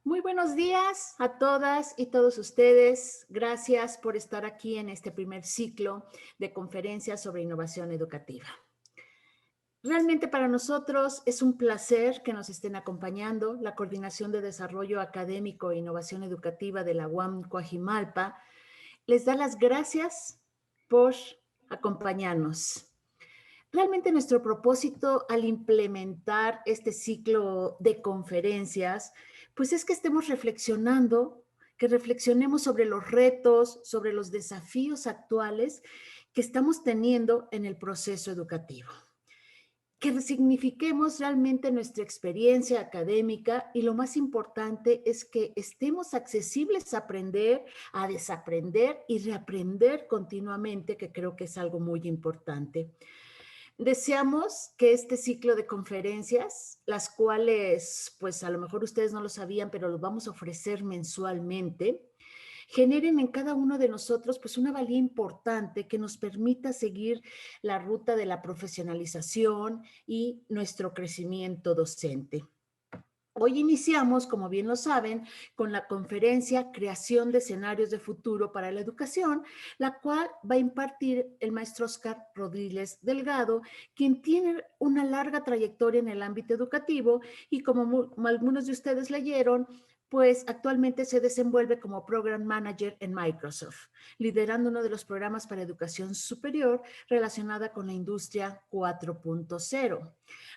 Muy buenos días a todas y todos ustedes. Gracias por estar aquí en este primer ciclo de conferencias sobre innovación educativa. Realmente para nosotros es un placer que nos estén acompañando. La Coordinación de Desarrollo Académico e Innovación Educativa de la UAM Coajimalpa les da las gracias por acompañarnos. Realmente nuestro propósito al implementar este ciclo de conferencias, pues es que estemos reflexionando, que reflexionemos sobre los retos, sobre los desafíos actuales que estamos teniendo en el proceso educativo. Que resignifiquemos realmente nuestra experiencia académica y lo más importante es que estemos accesibles a aprender, a desaprender y reaprender continuamente, que creo que es algo muy importante. Deseamos que este ciclo de conferencias, las cuales, pues a lo mejor ustedes no lo sabían, pero los vamos a ofrecer mensualmente, generen en cada uno de nosotros pues una valía importante que nos permita seguir la ruta de la profesionalización y nuestro crecimiento docente. Hoy iniciamos, como bien lo saben, con la conferencia Creación de escenarios de futuro para la educación, la cual va a impartir el maestro Óscar Rodríguez Delgado, quien tiene una larga trayectoria en el ámbito educativo y como algunos de ustedes leyeron, pues actualmente se desenvuelve como Program Manager en Microsoft, liderando uno de los programas para educación superior relacionada con la industria 4.0.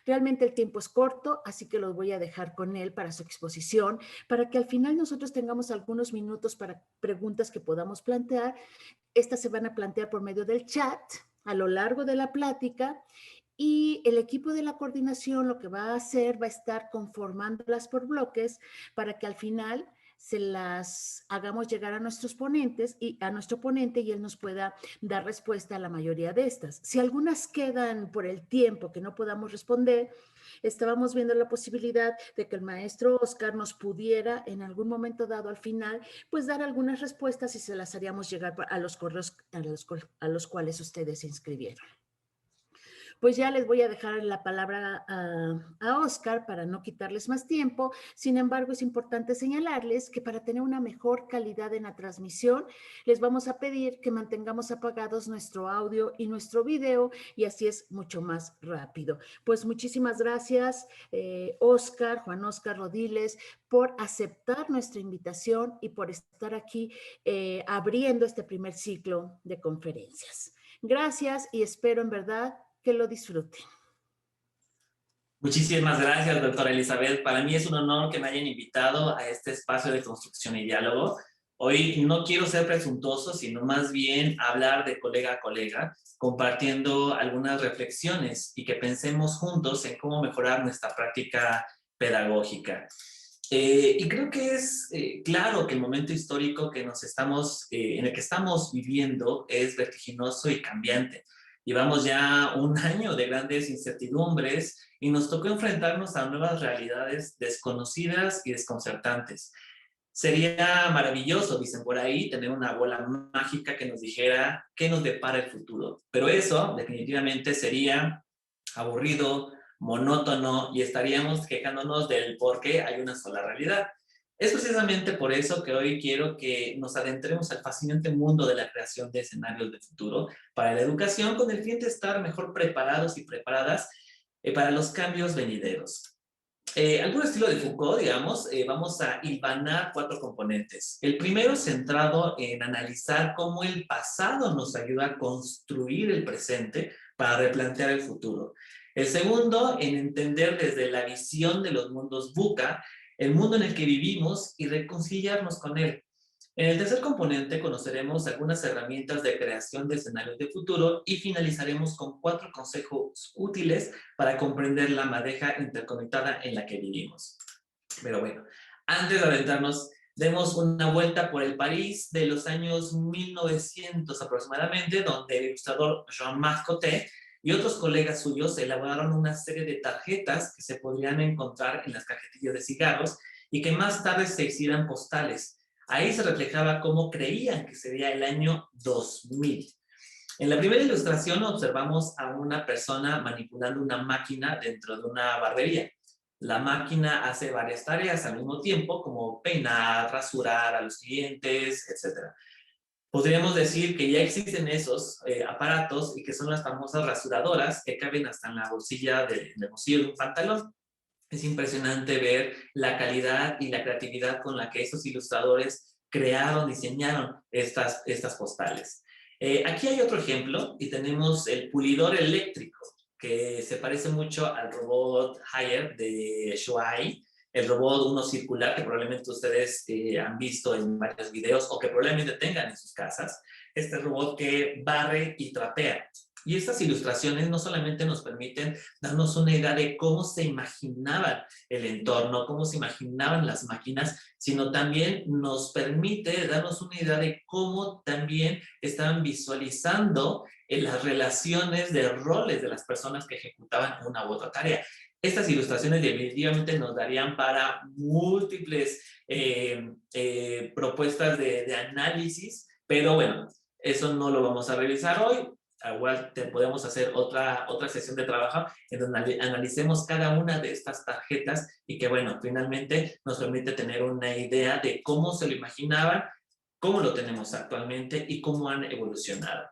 Realmente el tiempo es corto, así que los voy a dejar con él para su exposición, para que al final nosotros tengamos algunos minutos para preguntas que podamos plantear. Estas se van a plantear por medio del chat a lo largo de la plática y el equipo de la coordinación lo que va a hacer va a estar conformándolas por bloques para que al final se las hagamos llegar a nuestros ponentes y a nuestro ponente y él nos pueda dar respuesta a la mayoría de estas. Si algunas quedan por el tiempo que no podamos responder, estábamos viendo la posibilidad de que el maestro Óscar nos pudiera en algún momento dado al final, pues dar algunas respuestas y se las haríamos llegar a los correos a los cuales ustedes se inscribieron. Pues ya les voy a dejar la palabra a Óscar para no quitarles más tiempo. Sin embargo, es importante señalarles que para tener una mejor calidad en la transmisión, les vamos a pedir que mantengamos apagados nuestro audio y nuestro video y así es mucho más rápido. Pues muchísimas gracias, Óscar, Juan Óscar Rodiles, por aceptar nuestra invitación y por estar aquí abriendo este primer ciclo de conferencias. Gracias y espero en verdad que lo disfruten. Muchísimas gracias, doctora Elizabeth. Para mí es un honor que me hayan invitado a este espacio de construcción y diálogo. Hoy no quiero ser presuntuoso, sino más bien hablar de colega a colega, compartiendo algunas reflexiones y que pensemos juntos en cómo mejorar nuestra práctica pedagógica. Y creo que es claro que el momento histórico que en el que estamos viviendo es vertiginoso y cambiante. Llevamos ya un año de grandes incertidumbres y nos tocó enfrentarnos a nuevas realidades desconocidas y desconcertantes. Sería maravilloso, dicen por ahí, tener una bola mágica que nos dijera qué nos depara el futuro. Pero eso definitivamente sería aburrido, monótono y estaríamos quejándonos del por qué hay una sola realidad. Es precisamente por eso que hoy quiero que nos adentremos al fascinante mundo de la creación de escenarios de futuro para la educación con el fin de estar mejor preparados y preparadas para los cambios venideros. Al puro estilo de Foucault, digamos, vamos a hilvanar 4 componentes. El primero centrado en analizar cómo el pasado nos ayuda a construir el presente para replantear el futuro. El segundo, en entender desde la visión de los mundos VUCA, el mundo en el que vivimos y reconciliarnos con él. En el tercer componente conoceremos algunas herramientas de creación de escenarios de futuro y finalizaremos con 4 consejos útiles para comprender la madeja interconectada en la que vivimos. Pero bueno, antes de adentrarnos, demos una vuelta por el París de los años 1900 aproximadamente, donde el ilustrador Jean-Marc Coté y otros colegas suyos elaboraron una serie de tarjetas que se podrían encontrar en las cajetillas de cigarros y que más tarde se hicieran postales. Ahí se reflejaba cómo creían que sería el año 2000. En la primera ilustración observamos a una persona manipulando una máquina dentro de una barbería. La máquina hace varias tareas al mismo tiempo, como peinar, rasurar a los clientes, etc. Podríamos decir que ya existen esos aparatos y que son las famosas rasuradoras que caben hasta en la bolsilla del bolsillo de un pantalón. Es impresionante ver la calidad y la creatividad con la que esos ilustradores crearon, diseñaron estas postales. Aquí hay otro ejemplo y tenemos el pulidor eléctrico, que se parece mucho al robot Haier de Shuai, el robot uno circular que probablemente ustedes han visto en varios videos o que probablemente tengan en sus casas. Este robot que barre y trapea. Y estas ilustraciones no solamente nos permiten darnos una idea de cómo se imaginaban el entorno, cómo se imaginaban las máquinas, sino también nos permite darnos una idea de cómo también estaban visualizando las relaciones de roles de las personas que ejecutaban una u otra tarea. Estas ilustraciones definitivamente nos darían para múltiples propuestas de análisis, pero bueno, eso no lo vamos a revisar hoy. Igual podemos hacer otra sesión de trabajo en donde analicemos cada una de estas tarjetas y que, bueno, finalmente nos permite tener una idea de cómo se lo imaginaban, cómo lo tenemos actualmente y cómo han evolucionado.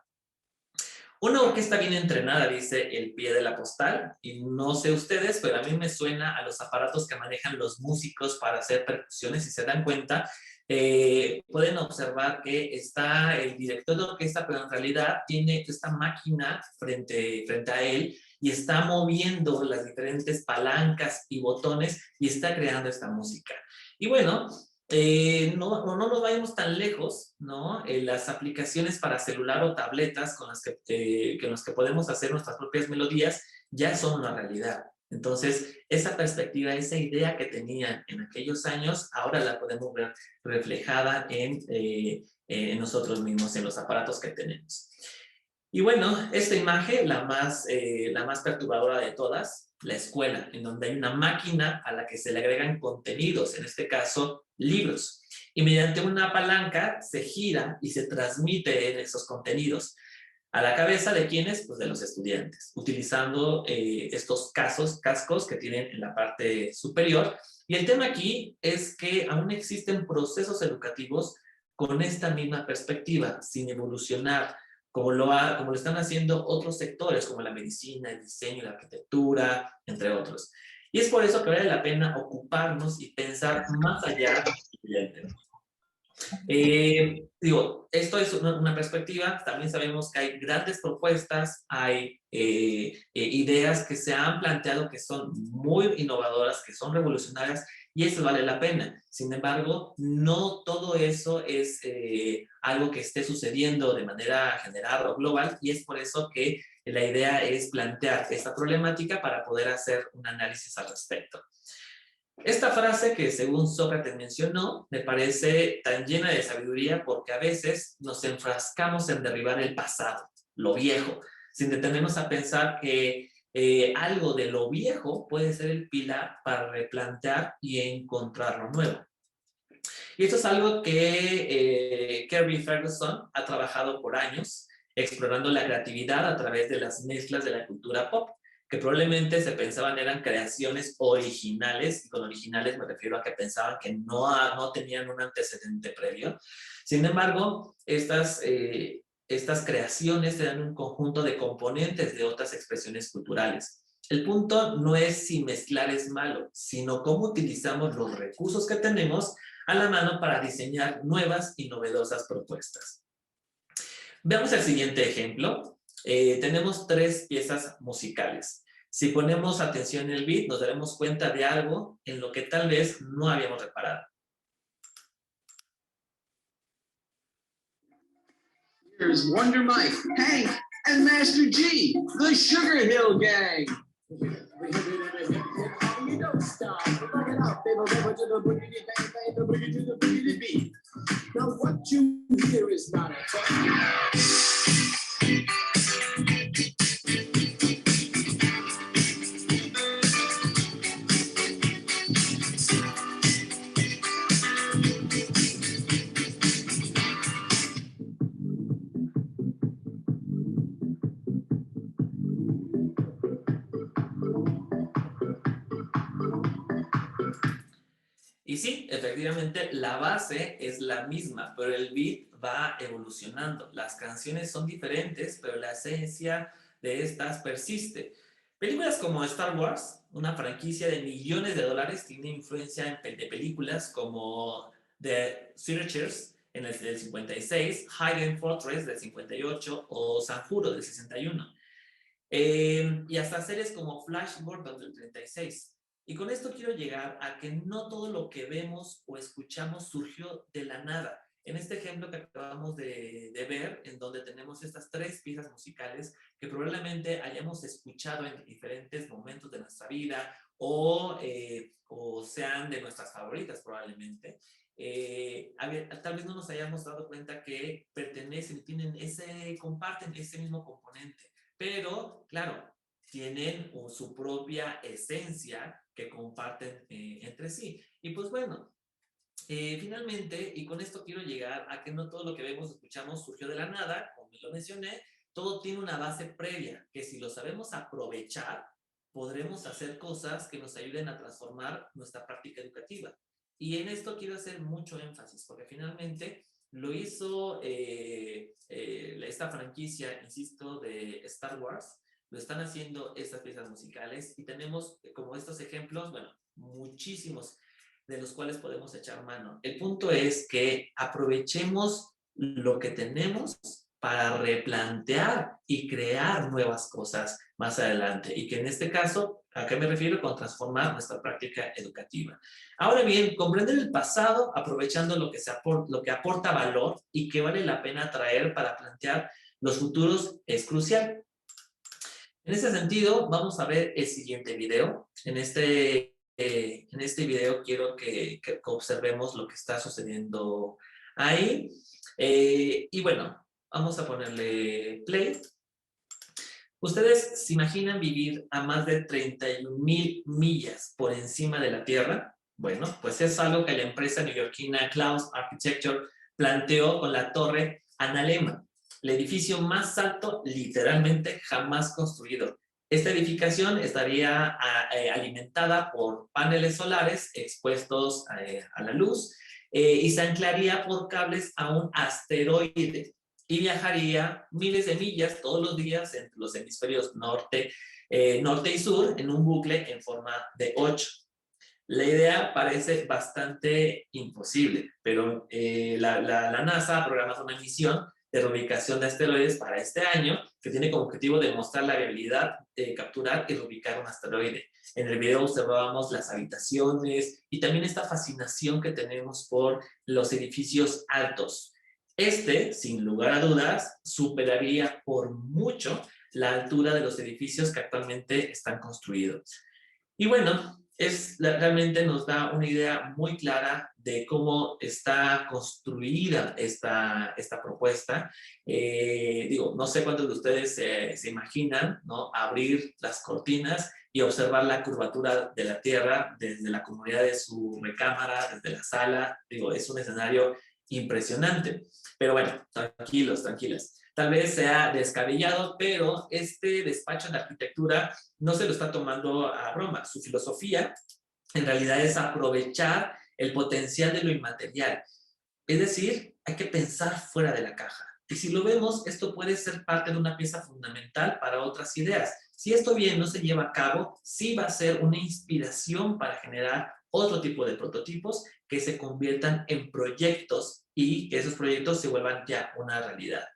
Una orquesta bien entrenada, dice el pie de la postal, y no sé ustedes, pero a mí me suena a los aparatos que manejan los músicos para hacer percusiones. Si se dan cuenta, pueden observar que está el director de orquesta, pero en realidad tiene esta máquina frente a él y está moviendo las diferentes palancas y botones y está creando esta música. Y bueno, no nos vayamos tan lejos, ¿no? Las aplicaciones para celular o tabletas con las que podemos hacer nuestras propias melodías ya son una realidad. Entonces, esa perspectiva, esa idea que tenían en aquellos años, ahora la podemos ver reflejada en nosotros mismos, en los aparatos que tenemos. Y bueno, esta imagen, la más perturbadora de todas, la escuela, en donde hay una máquina a la que se le agregan contenidos, en este caso, libros. Y mediante una palanca se gira y se transmite esos contenidos. ¿A la cabeza de quiénes? Pues de los estudiantes, utilizando estos cascos que tienen en la parte superior. Y el tema aquí es que aún existen procesos educativos con esta misma perspectiva, sin evolucionar, como lo están haciendo otros sectores, como la medicina, el diseño, la arquitectura, entre otros. Y es por eso que vale la pena ocuparnos y pensar más allá del estudiante. Esto es una perspectiva. También sabemos que hay grandes propuestas, hay ideas que se han planteado que son muy innovadoras, que son revolucionarias, y eso vale la pena. Sin embargo, no todo eso es algo que esté sucediendo de manera general o global, y es por eso que la idea es plantear esta problemática para poder hacer un análisis al respecto. Esta frase que según Sócrates mencionó me parece tan llena de sabiduría porque a veces nos enfrascamos en derribar el pasado, lo viejo, sin detenernos a pensar que algo de lo viejo puede ser el pilar para replantear y encontrar lo nuevo. Y esto es algo que Kerry Ferguson ha trabajado por años, explorando la creatividad a través de las mezclas de la cultura pop, que probablemente se pensaban eran creaciones originales, y con originales me refiero a que pensaban que no tenían un antecedente previo. Sin embargo, estas creaciones eran un conjunto de componentes de otras expresiones culturales. El punto no es si mezclar es malo, sino cómo utilizamos los recursos que tenemos a la mano para diseñar nuevas y novedosas propuestas. Veamos el siguiente ejemplo. Tenemos 3 piezas musicales. Si ponemos atención en el beat, nos daremos cuenta de algo en lo que tal vez no habíamos reparado. Here's Wonder Mike, Hank, and Master G, the Sugar Hill Gang. Don't stop, rock it out, baby, rubber to the boogie, bang, bang, the boogie to the boogie beat. Now what you hear is not a talk. sí, efectivamente, la base es la misma, pero el beat va evolucionando. Las canciones son diferentes, pero la esencia de estas persiste. Películas como Star Wars, una franquicia de millones de dólares, tiene influencia de películas como The Searchers en el del 56, Hidden Fortress del 58 o Sanjuro del 61. Y hasta series como Flash Gordon del 36. Y con esto quiero llegar a que no todo lo que vemos o escuchamos surgió de la nada. En este ejemplo que acabamos de ver, en donde tenemos estas 3 piezas musicales que probablemente hayamos escuchado en diferentes momentos de nuestra vida o sean de nuestras favoritas probablemente, tal vez no nos hayamos dado cuenta que pertenecen, comparten ese mismo componente. Pero, claro, tienen su propia esencia que comparten entre sí. Y pues bueno, finalmente, y con esto quiero llegar a que no todo lo que vemos, escuchamos, surgió de la nada, como lo mencioné, todo tiene una base previa, que si lo sabemos aprovechar, podremos hacer cosas que nos ayuden a transformar nuestra práctica educativa. Y en esto quiero hacer mucho énfasis, porque finalmente lo hizo esta franquicia, insisto, de Star Wars, lo están haciendo estas piezas musicales y tenemos como estos ejemplos, bueno, muchísimos de los cuales podemos echar mano. El punto es que aprovechemos lo que tenemos para replantear y crear nuevas cosas más adelante. Y que en este caso, ¿a qué me refiero? Con transformar nuestra práctica educativa. Ahora bien, comprender el pasado aprovechando lo que aporta valor y que vale la pena traer para plantear los futuros es crucial. En ese sentido, vamos a ver el siguiente video. En este video quiero que observemos lo que está sucediendo ahí. Y bueno, vamos a ponerle play. ¿Ustedes se imaginan vivir a más de 31,000 millas por encima de la Tierra? Bueno, pues es algo que la empresa neoyorquina Klaus Architecture planteó con la torre Analema, el edificio más alto literalmente jamás construido. Esta edificación estaría alimentada por paneles solares expuestos a la luz y se anclaría por cables a un asteroide y viajaría miles de millas todos los días entre los hemisferios norte y sur en un bucle en forma de 8. La idea parece bastante imposible, pero la NASA ha programado una misión de reubicación de asteroides para este año que tiene como objetivo demostrar la viabilidad de capturar y reubicar un asteroide. En el video observábamos las habitaciones y también esta fascinación que tenemos por los edificios altos. Sin lugar a dudas, superaría por mucho la altura de los edificios que actualmente están construidos. Y bueno, realmente nos da una idea muy clara de cómo está construida esta propuesta. No sé cuántos de ustedes se imaginan, ¿no?, abrir las cortinas y observar la curvatura de la Tierra desde la comodidad de su recámara, desde la sala. Es un escenario impresionante. Pero bueno, tranquilas. Tal vez sea descabellado, pero este despacho de arquitectura no se lo está tomando a broma. Su filosofía en realidad es aprovechar el potencial de lo inmaterial. Es decir, hay que pensar fuera de la caja. Y si lo vemos, esto puede ser parte de una pieza fundamental para otras ideas. Si esto bien no se lleva a cabo, sí va a ser una inspiración para generar otro tipo de prototipos que se conviertan en proyectos y que esos proyectos se vuelvan ya una realidad.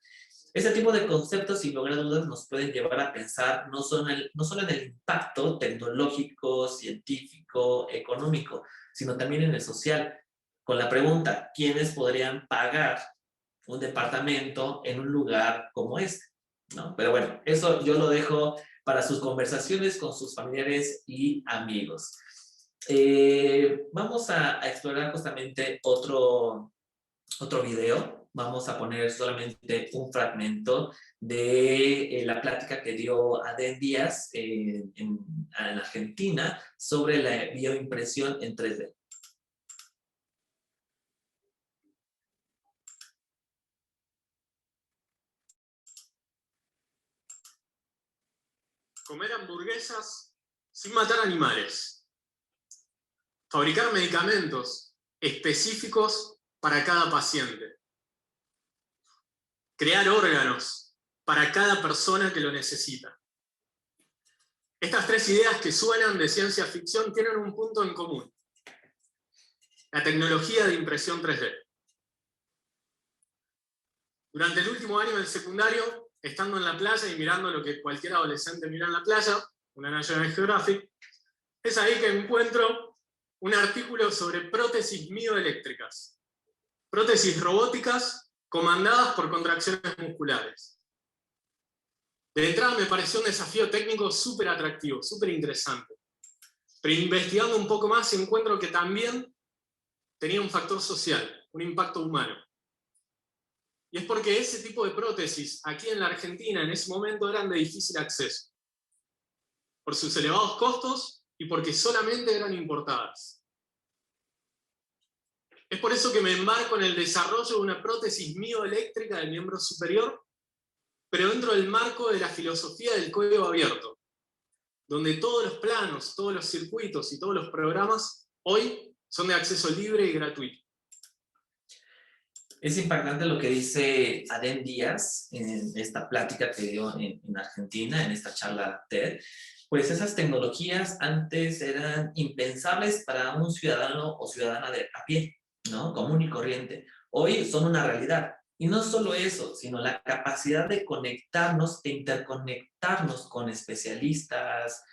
Este tipo de conceptos, sin lugar a dudas, nos pueden llevar a pensar no solo en el impacto tecnológico, científico, económico, sino también en el social, con la pregunta, ¿quiénes podrían pagar un departamento en un lugar como este? ¿No? Pero bueno, eso yo lo dejo para sus conversaciones con sus familiares y amigos. Vamos a explorar justamente otro video. Vamos a poner solamente un fragmento de la plática que dio Adén Díaz en Argentina sobre la bioimpresión en 3D. Comer hamburguesas sin matar animales. Fabricar medicamentos específicos para cada paciente. Crear órganos para cada persona que lo necesita. Estas tres ideas que suenan de ciencia ficción tienen un punto en común: la tecnología de impresión 3D. Durante el último año del secundario, estando en la playa y mirando lo que cualquier adolescente mira en la playa, una National Geographic, es ahí que encuentro un artículo sobre prótesis mioeléctricas, prótesis robóticas comandadas por contracciones musculares. De entrada me pareció un desafío técnico súper atractivo, súper interesante. Pero investigando un poco más encuentro que también tenía un factor social, un impacto humano. Y es porque ese tipo de prótesis aquí en la Argentina en ese momento eran de difícil acceso, por sus elevados costos y porque solamente eran importadas. Es por eso que me embarco en el desarrollo de una prótesis mioeléctrica del miembro superior, pero dentro del marco de la filosofía del código abierto, donde todos los planos, todos los circuitos y todos los programas hoy son de acceso libre y gratuito. Es impactante lo que dice Adem Díaz en esta plática que dio en Argentina, en esta charla TED. Pues esas tecnologías antes eran impensables para un ciudadano o ciudadana de a pie, ¿no? Común y corriente. Hoy son una realidad. Y no solo eso, sino la capacidad de conectarnos, de interconectarnos con especialistas,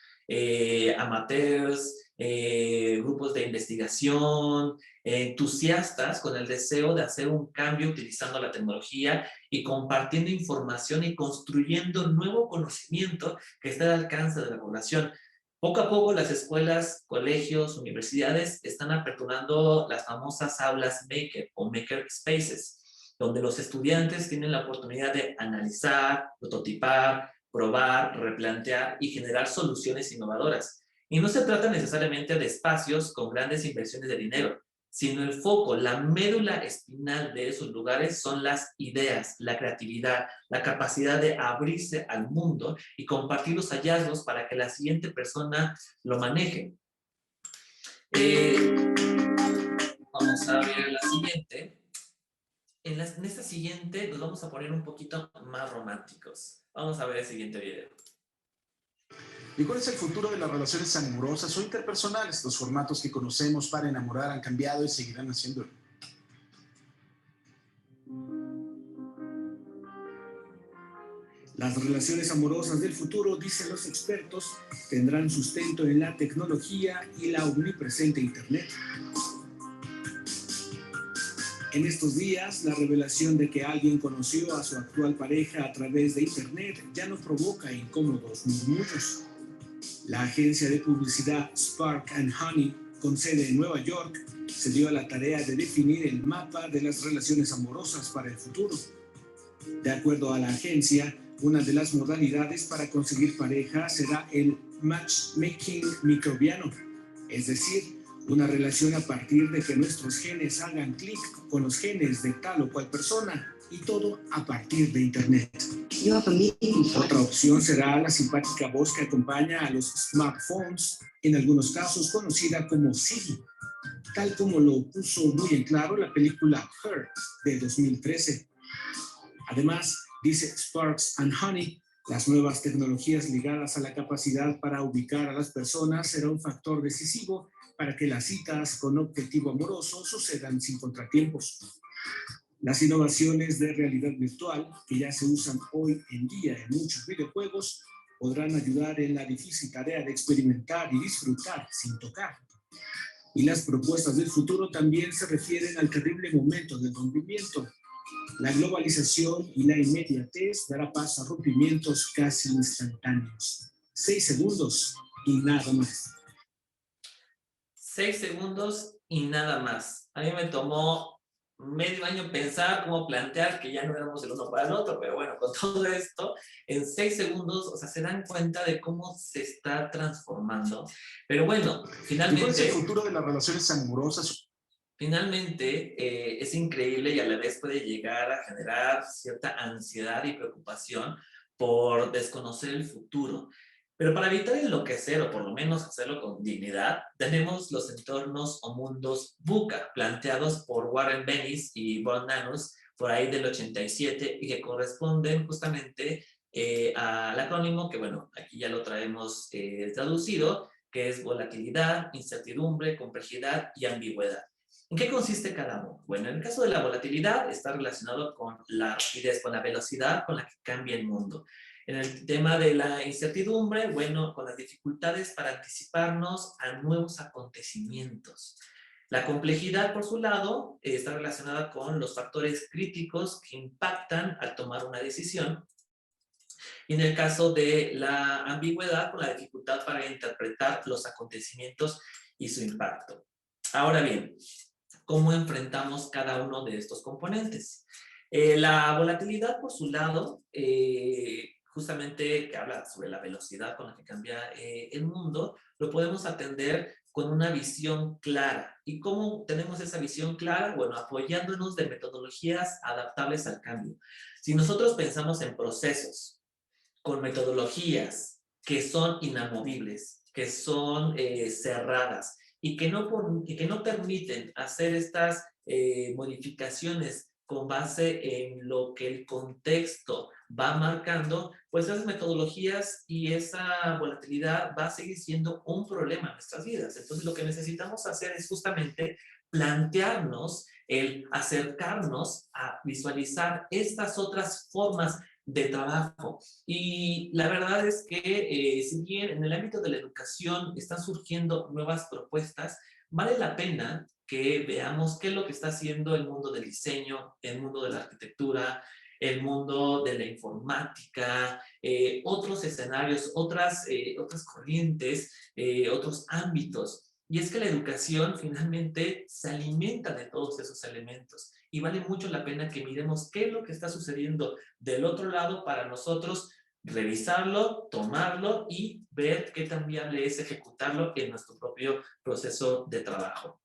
amateurs, grupos de investigación, entusiastas con el deseo de hacer un cambio utilizando la tecnología y compartiendo información y construyendo nuevo conocimiento que esté al alcance de la población. Poco a poco las escuelas, colegios, universidades están aperturando las famosas aulas maker o maker spaces, donde los estudiantes tienen la oportunidad de analizar, prototipar, probar, replantear y generar soluciones innovadoras. Y no se trata necesariamente de espacios con grandes inversiones de dinero, sino el foco, la médula espinal de esos lugares son las ideas, la creatividad, la capacidad de abrirse al mundo y compartir los hallazgos para que la siguiente persona lo maneje. Vamos a ver la siguiente. En esta siguiente nos vamos a poner un poquito más románticos. Vamos a ver el siguiente video. ¿Y cuál es el futuro de las relaciones amorosas o interpersonales? Los formatos que conocemos para enamorar han cambiado y seguirán haciéndolo. Las relaciones amorosas del futuro, dicen los expertos, tendrán sustento en la tecnología y la omnipresente Internet. En estos días, la revelación de que alguien conoció a su actual pareja a través de Internet ya no provoca incómodos murmullos. La agencia de publicidad Spark & Honey, con sede en Nueva York, se dio a la tarea de definir el mapa de las relaciones amorosas para el futuro. De acuerdo a la agencia, una de las modalidades para conseguir pareja será el matchmaking microbiano, es decir, una relación a partir de que nuestros genes hagan clic con los genes de tal o cual persona, y todo a partir de Internet. Otra opción será la simpática voz que acompaña a los smartphones, en algunos casos conocida como Siri, tal como lo puso muy en claro la película Her de 2013. Además, dice Sparks & Honey, las nuevas tecnologías ligadas a la capacidad para ubicar a las personas será un factor decisivo para que las citas con objetivo amoroso sucedan sin contratiempos. Las innovaciones de realidad virtual, que ya se usan hoy en día en muchos videojuegos, podrán ayudar en la difícil tarea de experimentar y disfrutar sin tocar. Y las propuestas del futuro también se refieren al terrible momento del rompimiento. La globalización y la inmediatez dará paso a rompimientos casi instantáneos. 6 segundos y nada más. 6 segundos y nada más. A mí me tomó medio año pensar cómo plantear que ya no éramos el uno para el otro, pero bueno, con todo esto, en 6 segundos, o sea, se dan cuenta de cómo se está transformando. Pero bueno, finalmente... ¿Cuál es el futuro de las relaciones amorosas? Finalmente, es increíble y a la vez puede llegar a generar cierta ansiedad y preocupación por desconocer el futuro. Pero para evitar enloquecer, o por lo menos hacerlo con dignidad, tenemos los entornos o mundos VUCA, planteados por Warren Bennis y Von Nanus por ahí del 87, y que corresponden justamente al acrónimo que, bueno, aquí ya lo traemos traducido, que es volatilidad, incertidumbre, complejidad y ambigüedad. ¿En qué consiste cada uno? Bueno, en el caso de la volatilidad está relacionado con la rapidez, con la velocidad con la que cambia el mundo. En el tema de la incertidumbre, bueno, con las dificultades para anticiparnos a nuevos acontecimientos. La complejidad, por su lado, está relacionada con los factores críticos que impactan al tomar una decisión. Y en el caso de la ambigüedad, con la dificultad para interpretar los acontecimientos y su impacto. Ahora bien, ¿cómo enfrentamos cada uno de estos componentes? La volatilidad, por su lado, justamente que habla sobre la velocidad con la que cambia el mundo, lo podemos atender con una visión clara. ¿Y cómo tenemos esa visión clara? Bueno, apoyándonos de metodologías adaptables al cambio. Si nosotros pensamos en procesos con metodologías que son inamovibles, que son cerradas y que no permiten hacer estas modificaciones con base en lo que el contexto va marcando, pues esas metodologías y esa volatilidad va a seguir siendo un problema en nuestras vidas. Entonces lo que necesitamos hacer es justamente plantearnos el acercarnos a visualizar estas otras formas de trabajo. Y la verdad es que si bien en el ámbito de la educación están surgiendo nuevas propuestas, vale la pena que veamos qué es lo que está haciendo el mundo del diseño, el mundo de la arquitectura, el mundo de la informática, otros escenarios, otras corrientes, otros ámbitos. Y es que la educación finalmente se alimenta de todos esos elementos y vale mucho la pena que miremos qué es lo que está sucediendo del otro lado para nosotros revisarlo, tomarlo y ver qué tan viable es ejecutarlo en nuestro propio proceso de trabajo.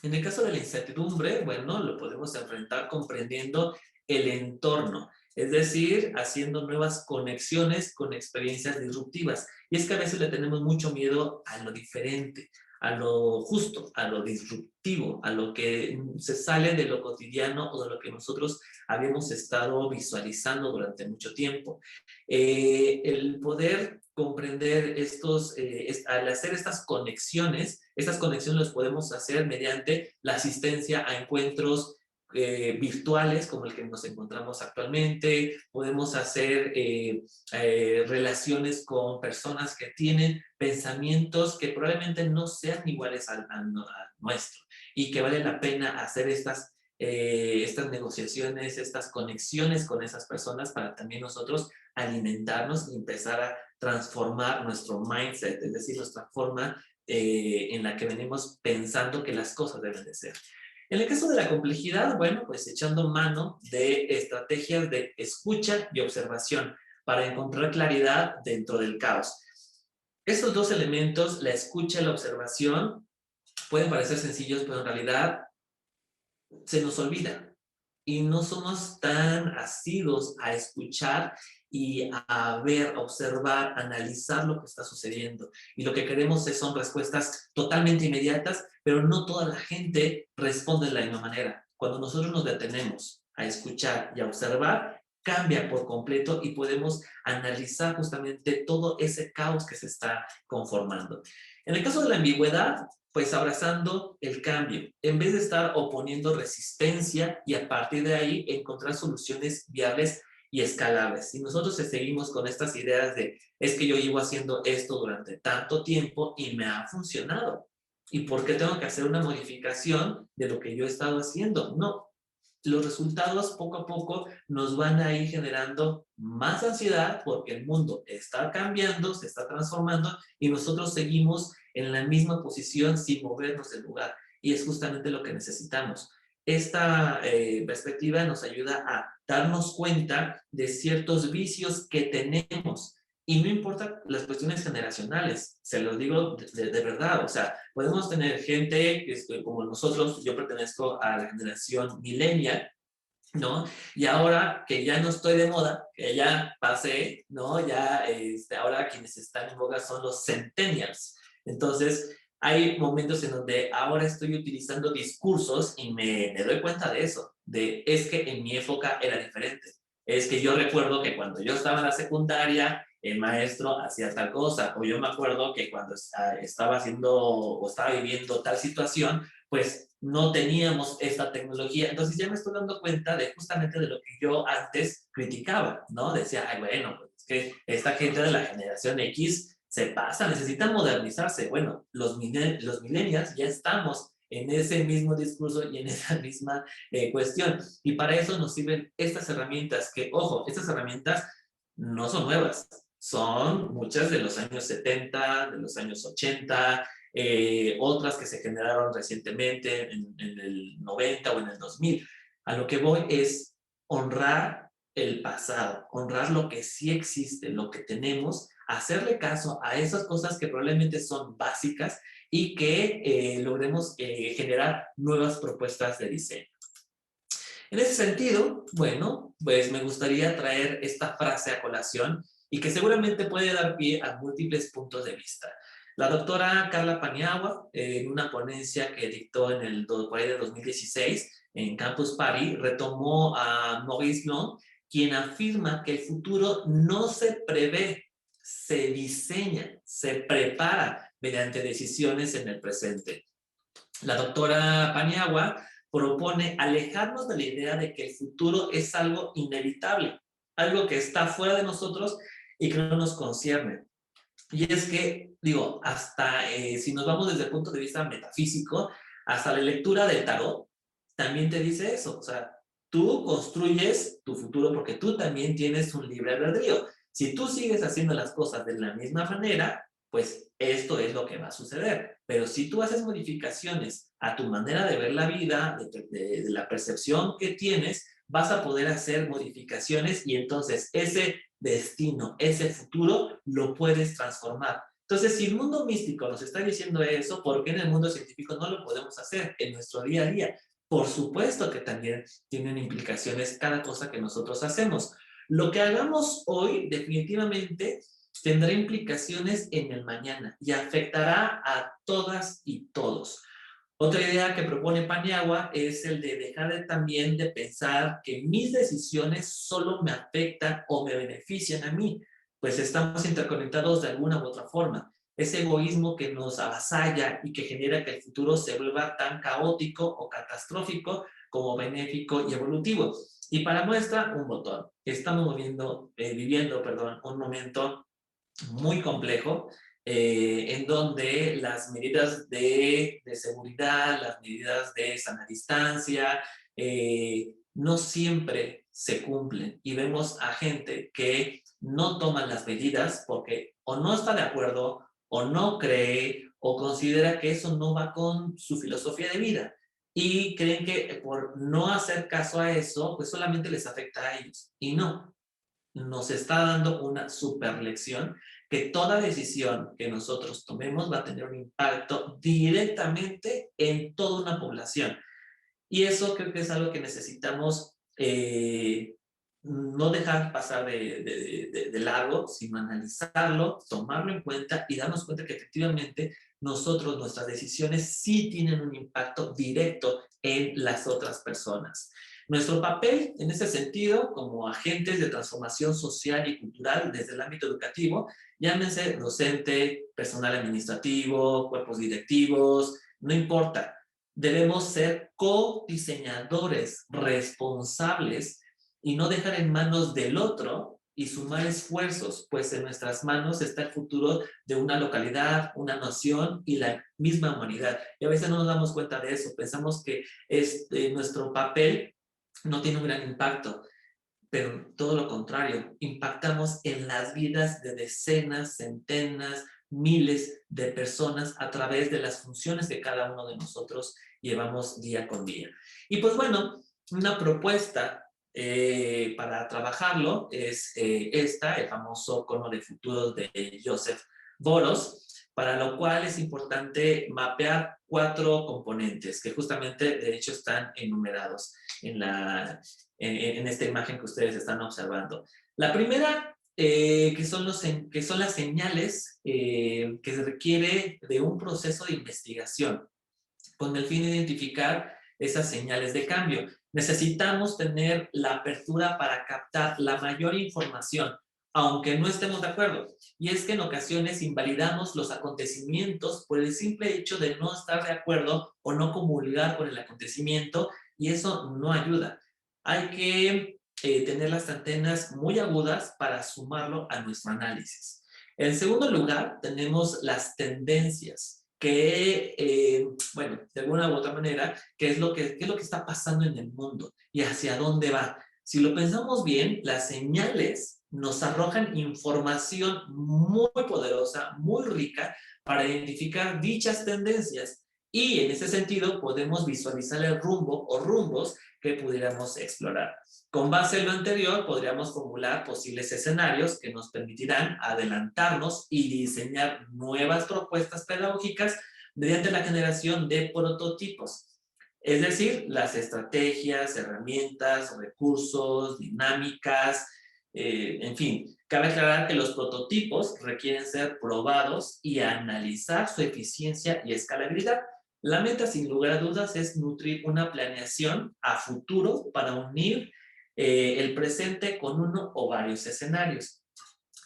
En el caso de la incertidumbre, bueno, lo podemos enfrentar comprendiendo el entorno, es decir, haciendo nuevas conexiones con experiencias disruptivas. Y es que a veces le tenemos mucho miedo a lo diferente, a lo justo, a lo disruptivo, a lo que se sale de lo cotidiano o de lo que nosotros habíamos estado visualizando durante mucho tiempo. El poder comprender al hacer estas conexiones las podemos hacer mediante la asistencia a encuentros virtuales como el que nos encontramos actualmente, podemos hacer relaciones con personas que tienen pensamientos que probablemente no sean iguales al nuestro y que vale la pena hacer estas negociaciones, estas conexiones con esas personas para también nosotros alimentarnos y empezar a transformar nuestro mindset, es decir, nuestra forma en la que venimos pensando que las cosas deben de ser. En el caso de la complejidad, bueno, pues echando mano de estrategias de escucha y observación para encontrar claridad dentro del caos. Estos dos elementos, la escucha y la observación, pueden parecer sencillos, pero en realidad se nos olvida y no somos tan asiduos a escuchar y a ver, a observar, a analizar lo que está sucediendo. Y lo que queremos son respuestas totalmente inmediatas, pero no toda la gente responde de la misma manera. Cuando nosotros nos detenemos a escuchar y a observar, cambia por completo y podemos analizar justamente todo ese caos que se está conformando. En el caso de la ambigüedad, pues abrazando el cambio, en vez de estar oponiendo resistencia y a partir de ahí encontrar soluciones viables y escalables. Si nosotros seguimos con estas ideas de es que yo llevo haciendo esto durante tanto tiempo y me ha funcionado, ¿y por qué tengo que hacer una modificación de lo que yo he estado haciendo? No, los resultados poco a poco nos van a ir generando más ansiedad porque el mundo está cambiando, se está transformando y nosotros seguimos en la misma posición sin movernos del lugar. Y es justamente lo que necesitamos. Esta perspectiva nos ayuda a darnos cuenta de ciertos vicios que tenemos. Y no importa las cuestiones generacionales, se los digo de verdad, o sea, podemos tener gente como nosotros, yo pertenezco a la generación millennial, ¿no? Y ahora que ya no estoy de moda, que ya pasé, ¿no? Ya ahora quienes están en boga son los centennials. Entonces, hay momentos en donde ahora estoy utilizando discursos y me doy cuenta de eso, de es que en mi época era diferente. Es que yo recuerdo que cuando yo estaba en la secundaria, el maestro hacía tal cosa, o yo me acuerdo que cuando estaba haciendo o estaba viviendo tal situación, pues no teníamos esta tecnología. Entonces ya me estoy dando cuenta de justamente de lo que yo antes criticaba, ¿no? Decía, ay, bueno, pues es que esta gente de la generación X se pasa, necesitan modernizarse. Bueno, los millennials ya estamos en ese mismo discurso y en esa misma cuestión. Y para eso nos sirven estas herramientas, que, ojo, estas herramientas no son nuevas, son muchas de los años 70, de los años 80, otras que se generaron recientemente en el 90 o en el 2000. A lo que voy es honrar el pasado, honrar lo que sí existe, lo que tenemos, hacerle caso a esas cosas que probablemente son básicas y que logremos generar nuevas propuestas de diseño. En ese sentido, bueno, pues me gustaría traer esta frase a colación y que seguramente puede dar pie a múltiples puntos de vista. La doctora Carla Paniagua, en una ponencia que dictó en el por ahí de 2016 en Campus Party, retomó a Maurice Blanc, quien afirma que el futuro no se prevé, se diseña, se prepara mediante decisiones en el presente. La doctora Paniagua propone alejarnos de la idea de que el futuro es algo inevitable, algo que está fuera de nosotros y que no nos concierne. Y es que, digo, hasta si nos vamos desde el punto de vista metafísico, hasta la lectura del tarot también te dice eso. O sea, tú construyes tu futuro porque tú también tienes un libre albedrío. Si tú sigues haciendo las cosas de la misma manera, pues esto es lo que va a suceder. Pero si tú haces modificaciones a tu manera de ver la vida, de la percepción que tienes, vas a poder hacer modificaciones y entonces ese destino, ese futuro, lo puedes transformar. Entonces, si el mundo místico nos está diciendo eso, ¿por qué en el mundo científico no lo podemos hacer en nuestro día a día? Por supuesto que también tienen implicaciones cada cosa que nosotros hacemos. Lo que hagamos hoy definitivamente tendrá implicaciones en el mañana y afectará a todas y todos. Otra idea que propone Paniagua es el de dejar también de pensar que mis decisiones solo me afectan o me benefician a mí, pues estamos interconectados de alguna u otra forma. Ese egoísmo que nos avasalla y que genera que el futuro se vuelva tan caótico o catastrófico como benéfico y evolutivo. Y para muestra, un botón. Estamos viviendo un momento muy complejo, en donde las medidas de seguridad, las medidas de sana distancia, no siempre se cumplen. Y vemos a gente que no toman las medidas porque o no está de acuerdo, o no cree, o considera que eso no va con su filosofía de vida. Y creen que por no hacer caso a eso, pues solamente les afecta a ellos. Y no, nos está dando una super lección que toda decisión que nosotros tomemos va a tener un impacto directamente en toda una población. Y eso creo que es algo que necesitamos no dejar pasar de largo, sino analizarlo, tomarlo en cuenta y darnos cuenta que efectivamente nosotros, nuestras decisiones sí tienen un impacto directo en las otras personas. Nuestro papel en ese sentido, como agentes de transformación social y cultural desde el ámbito educativo, llámense docente, personal administrativo, cuerpos directivos, no importa. Debemos ser co-diseñadores responsables y no dejar en manos del otro y sumar esfuerzos, pues en nuestras manos está el futuro de una localidad, una nación y la misma humanidad. Y a veces no nos damos cuenta de eso, pensamos que nuestro papel no tiene un gran impacto, pero todo lo contrario, impactamos en las vidas de decenas, centenas, miles de personas a través de las funciones que cada uno de nosotros llevamos día con día. Y pues bueno, una propuesta para trabajarlo es el famoso cono de futuros de Joseph Boros, para lo cual es importante mapear 4 componentes que justamente de hecho están enumerados en esta imagen que ustedes están observando. La primera, que son las señales que se requiere de un proceso de investigación, con el fin de identificar esas señales de cambio. Necesitamos tener la apertura para captar la mayor información, aunque no estemos de acuerdo. Y es que en ocasiones invalidamos los acontecimientos por el simple hecho de no estar de acuerdo o no comulgar con el acontecimiento, y eso no ayuda. Hay que tener las antenas muy agudas para sumarlo a nuestro análisis. En segundo lugar, tenemos las tendencias, que, bueno, de alguna u otra manera, qué es lo que está pasando en el mundo y hacia dónde va. Si lo pensamos bien, las señales nos arrojan información muy poderosa, muy rica, para identificar dichas tendencias. Y en ese sentido podemos visualizar el rumbo o rumbos que pudiéramos explorar. Con base en lo anterior, podríamos formular posibles escenarios que nos permitirán adelantarnos y diseñar nuevas propuestas pedagógicas mediante la generación de prototipos. Es decir, las estrategias, herramientas, recursos, dinámicas, en fin. Cabe aclarar que los prototipos requieren ser probados y analizar su eficiencia y escalabilidad. La meta, sin lugar a dudas, es nutrir una planeación a futuro para unir el presente con uno o varios escenarios.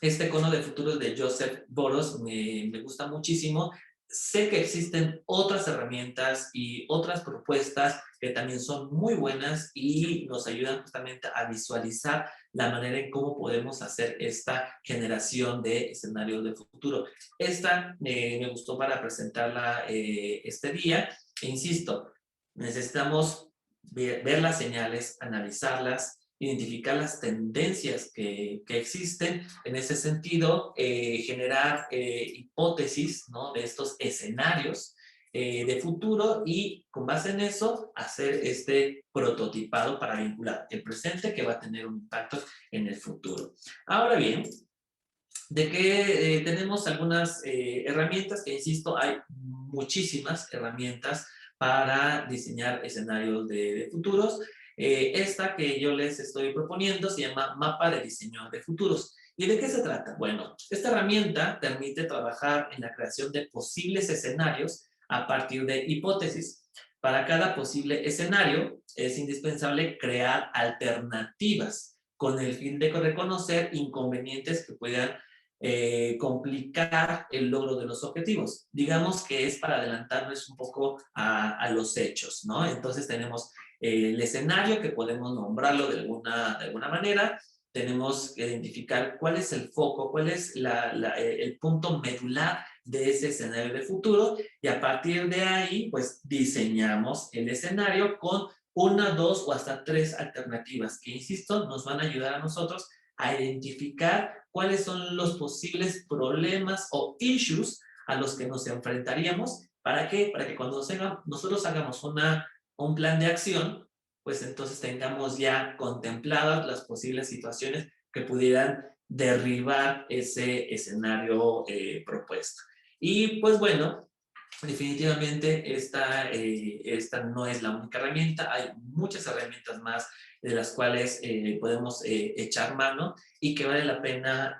Este cono de futuros de Joseph Boros me gusta muchísimo. Sé que existen otras herramientas y otras propuestas que también son muy buenas y nos ayudan justamente a visualizar la manera en cómo podemos hacer esta generación de escenarios de futuro. Esta me gustó para presentarla este día. E insisto, necesitamos ver las señales, analizarlas, identificar las tendencias que existen. En ese sentido, generar hipótesis, ¿no?, de estos escenarios de futuro, y con base en eso hacer este prototipado para vincular el presente que va a tener un impacto en el futuro. Ahora bien, de que tenemos algunas herramientas, que insisto, hay muchísimas herramientas para diseñar escenarios de futuros. Esta que yo les estoy proponiendo se llama Mapa de Diseño de Futuros. ¿Y de qué se trata? Bueno, esta herramienta permite trabajar en la creación de posibles escenarios a partir de hipótesis. Para cada posible escenario es indispensable crear alternativas con el fin de reconocer inconvenientes que puedan complicar el logro de los objetivos. Digamos que es para adelantarnos un poco a los hechos, ¿no? Entonces tenemos el escenario, que podemos nombrarlo de alguna manera. Tenemos que identificar cuál es el foco, cuál es el punto medular de ese escenario de futuro, y a partir de ahí, pues diseñamos el escenario con una, dos o hasta tres alternativas que, insisto, nos van a ayudar a nosotros a identificar cuáles son los posibles problemas o issues a los que nos enfrentaríamos. ¿Para qué? Para que cuando nosotros hagamos un plan de acción, pues entonces tengamos ya contempladas las posibles situaciones que pudieran derribar ese escenario propuesto. Y pues bueno, definitivamente esta no es la única herramienta. Hay muchas herramientas más de las cuales podemos echar mano y que vale la pena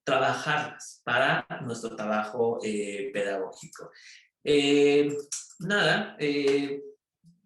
trabajarlas para nuestro trabajo pedagógico. Nada,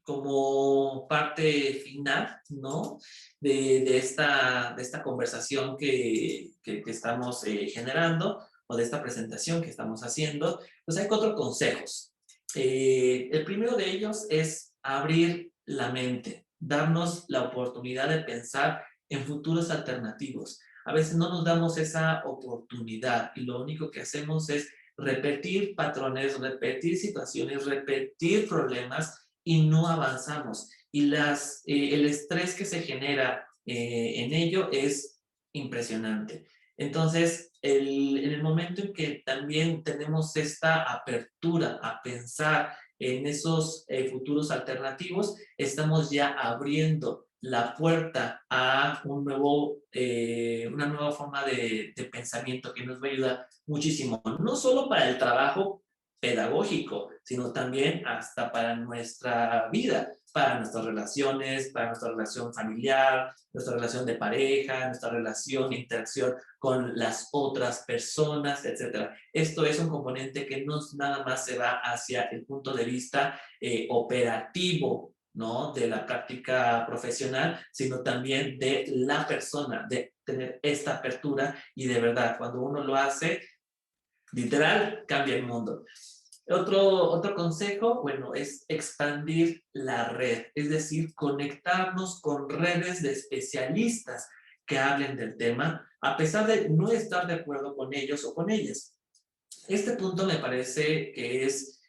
como parte final, ¿no?, de esta conversación que estamos generando, o de esta presentación que estamos haciendo, pues hay 4 consejos. El primero de ellos es abrir la mente, darnos la oportunidad de pensar en futuros alternativos. A veces no nos damos esa oportunidad y lo único que hacemos es repetir patrones, repetir situaciones, repetir problemas, y no avanzamos. Y el estrés que se genera en ello es impresionante. Entonces, en el momento en que también tenemos esta apertura a pensar en esos futuros alternativos, estamos ya abriendo la puerta a una nueva forma de pensamiento que nos va a ayudar muchísimo, no solo para el trabajo pedagógico, sino también hasta para nuestra vida, para nuestras relaciones, para nuestra relación familiar, nuestra relación de pareja, nuestra relación e interacción con las otras personas, etc. Esto es un componente que no nada más se va hacia el punto de vista operativo, ¿no?, de la práctica profesional, sino también de la persona, de tener esta apertura y de verdad, cuando uno lo hace, literal, cambia el mundo. Otro consejo, bueno, es expandir la red, es decir, conectarnos con redes de especialistas que hablen del tema, a pesar de no estar de acuerdo con ellos o con ellas. Este punto me parece que es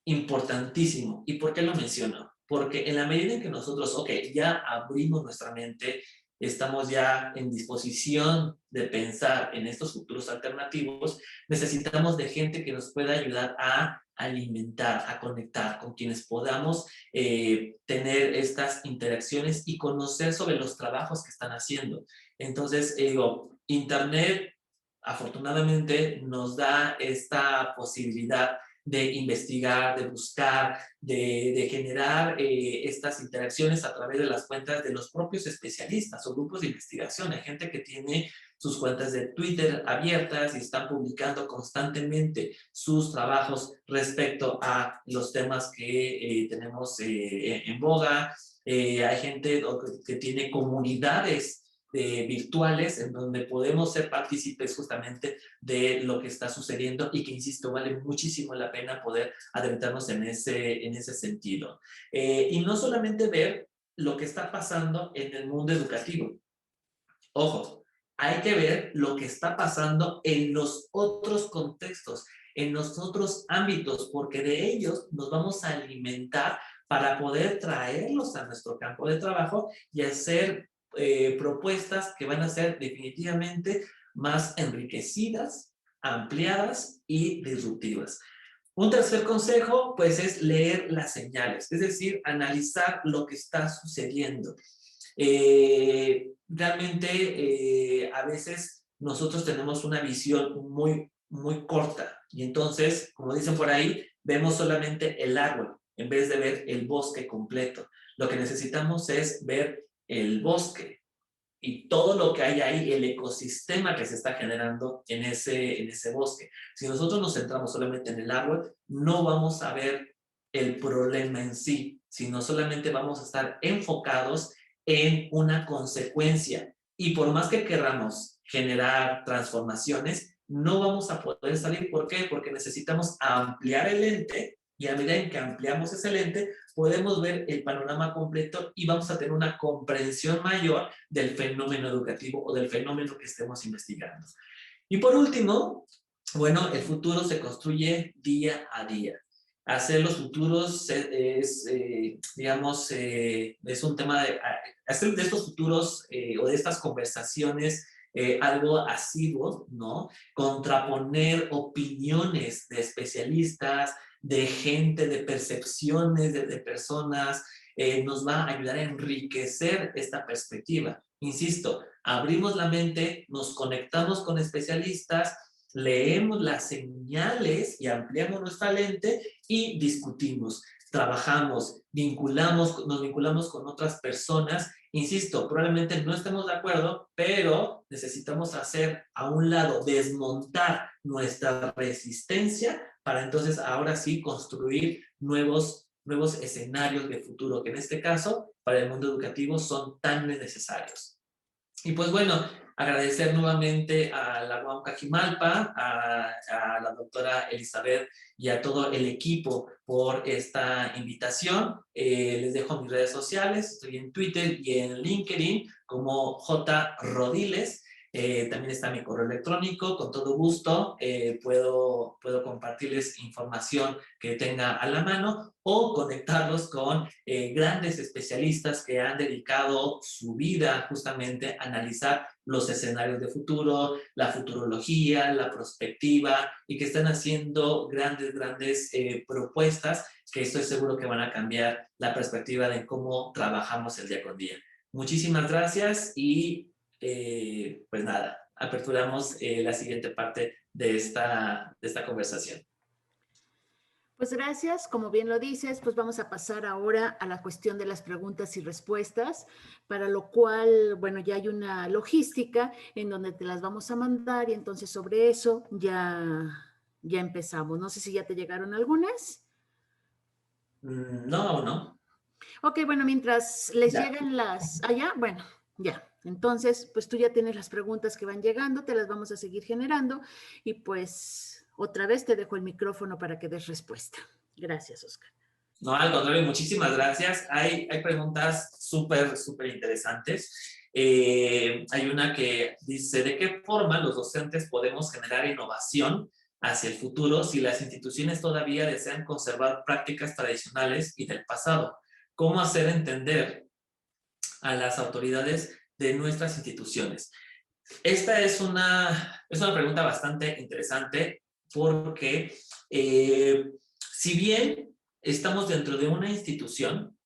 importantísimo. ¿Y por qué lo menciono? Porque en la medida en que nosotros, ok, ya abrimos nuestra mente, estamos ya en disposición de pensar en estos futuros alternativos, necesitamos de gente que nos pueda ayudar a alimentar, a conectar, con quienes podamos tener estas interacciones y conocer sobre los trabajos que están haciendo. Entonces, digo, Internet afortunadamente nos da esta posibilidad de investigar, de buscar, de generar estas interacciones a través de las cuentas de los propios especialistas o grupos de investigación. Hay gente que tiene sus cuentas de Twitter abiertas y están publicando constantemente sus trabajos respecto a los temas que tenemos en boga. Hay gente que tiene comunidades virtuales en donde podemos ser partícipes justamente de lo que está sucediendo y que, insisto, vale muchísimo la pena poder adentrarnos en ese sentido. Y no solamente ver lo que está pasando en el mundo educativo. Ojo, hay que ver lo que está pasando en los otros contextos, en los otros ámbitos, porque de ellos nos vamos a alimentar para poder traerlos a nuestro campo de trabajo y hacer propuestas que van a ser definitivamente más enriquecidas, ampliadas y disruptivas. Un tercer consejo, pues, es leer las señales, es decir, analizar lo que está sucediendo. Realmente a veces nosotros tenemos una visión muy, muy corta y entonces, como dicen por ahí, vemos solamente el árbol en vez de ver el bosque completo. Lo que necesitamos es ver el bosque y todo lo que hay ahí, el ecosistema que se está generando en ese bosque. Si nosotros nos centramos solamente en el árbol, no vamos a ver el problema en sí, sino solamente vamos a estar enfocados en una consecuencia. Y por más que queramos generar transformaciones, no vamos a poder salir. ¿Por qué? Porque necesitamos ampliar el lente y a medida en que ampliamos ese lente, podemos ver el panorama completo y vamos a tener una comprensión mayor del fenómeno educativo o del fenómeno que estemos investigando. Y por último, bueno, el futuro se construye día a día. Hacer los futuros es digamos, es un tema de hacer de estos futuros o de estas conversaciones algo asiduo, ¿no? Contraponer opiniones de especialistas, de gente, de percepciones, de personas, nos va a ayudar a enriquecer esta perspectiva. Insisto, abrimos la mente, nos conectamos con especialistas, leemos las señales y ampliamos nuestra lente y discutimos, trabajamos, nos vinculamos con otras personas. Insisto, probablemente no estemos de acuerdo, pero necesitamos hacer a un lado, desmontar nuestra resistencia para entonces ahora sí construir nuevos escenarios de futuro, que en este caso, para el mundo educativo, son tan necesarios. Y pues bueno, agradecer nuevamente a la UAM Cajimalpa, a la doctora Elizabeth y a todo el equipo por esta invitación. Les dejo mis redes sociales, estoy en Twitter y en LinkedIn como J. Rodiles. También está mi correo electrónico, con todo gusto puedo compartirles información que tenga a la mano o conectarlos con grandes especialistas que han dedicado su vida justamente a analizar los escenarios de futuro, la futurología, la prospectiva y que están haciendo grandes propuestas que estoy seguro que van a cambiar la perspectiva de cómo trabajamos el día con día. Muchísimas gracias y pues nada, aperturamos la siguiente parte de esta conversación. Pues gracias, como bien lo dices, pues vamos a pasar ahora a la cuestión de las preguntas y respuestas, para lo cual, bueno, ya hay una logística en donde te las vamos a mandar y entonces sobre eso ya empezamos. No sé si ya te llegaron algunas. No, no. Ok, bueno, mientras les Ya. llegan las allá, bueno, ya. Entonces, pues tú ya tienes las preguntas que van llegando, te las vamos a seguir generando y pues otra vez te dejo el micrófono para que des respuesta. Gracias, Oscar. No, al contrario, muchísimas gracias. Hay preguntas súper, súper interesantes. Hay una que dice, ¿de qué forma los docentes podemos generar innovación hacia el futuro si las instituciones todavía desean conservar prácticas tradicionales y del pasado? ¿Cómo hacer entender a las autoridades de nuestras instituciones? Esta es una pregunta bastante interesante porque si bien estamos dentro de una institución